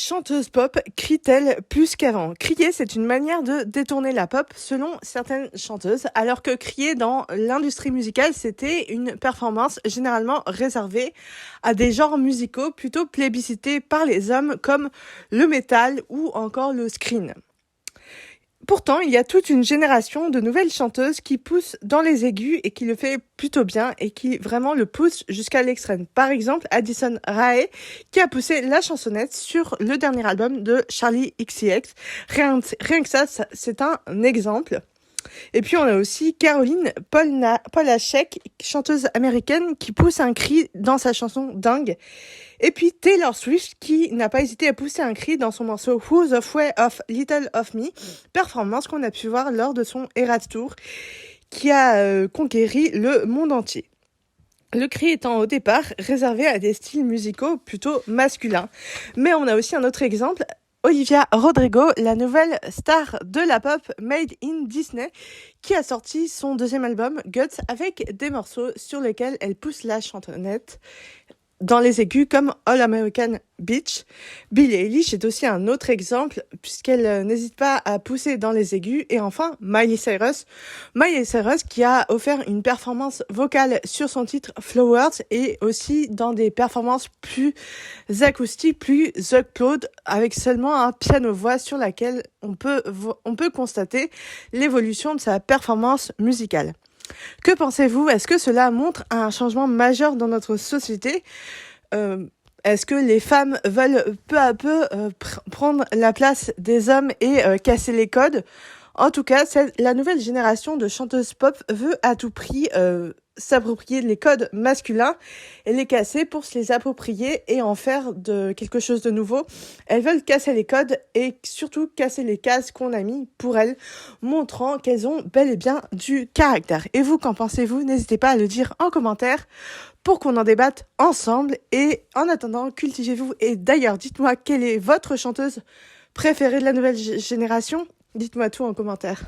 chanteuses pop crient-elles plus qu'avant? Crier, c'est une manière de détourner la pop selon certaines chanteuses, alors que crier dans l'industrie musicale, c'était une performance généralement réservée à des genres musicaux plutôt plébiscités par les hommes comme le métal ou encore le scream. Pourtant, il y a toute une génération de nouvelles chanteuses qui poussent dans les aigus et qui le fait plutôt bien et qui vraiment le poussent jusqu'à l'extrême. Par exemple, Addison Rae qui a poussé la chansonnette sur le dernier album de Charli XCX. Rien que ça, c'est un exemple. Et puis on a aussi Caroline Polachek, chanteuse américaine qui pousse un cri dans sa chanson Dingue. Et puis Taylor Swift qui n'a pas hésité à pousser un cri dans son morceau Who's Afraid of Little of Me, performance qu'on a pu voir lors de son Eras Tour qui a conquéri le monde entier. Le cri étant au départ réservé à des styles musicaux plutôt masculins. Mais on a aussi un autre exemple, Olivia Rodrigo, la nouvelle star de la pop made in Disney, qui a sorti son deuxième album, Guts, avec des morceaux sur lesquels elle pousse la chantonnette dans les aigus comme All American Beach. Billie Eilish est aussi un autre exemple puisqu'elle n'hésite pas à pousser dans les aigus. Et enfin, Miley Cyrus qui a offert une performance vocale sur son titre Flowers et aussi dans des performances plus acoustiques, plus upload avec seulement un piano-voix sur laquelle on peut constater l'évolution de sa performance musicale. Que pensez-vous? Est-ce que cela montre un changement majeur dans notre société? Est-ce que les femmes veulent peu à peu prendre la place des hommes et casser les codes? En tout cas, la nouvelle génération de chanteuses pop veut à tout prix s'approprier les codes masculins et les casser pour se les approprier et en faire de quelque chose de nouveau. Elles veulent casser les codes et surtout casser les cases qu'on a mis pour elles, montrant qu'elles ont bel et bien du caractère. Et vous, qu'en pensez-vous? N'hésitez pas à le dire en commentaire pour qu'on en débatte ensemble. Et en attendant, cultivez-vous. Et d'ailleurs, dites-moi quelle est votre chanteuse préférée de la nouvelle génération? Dites-moi tout en commentaire.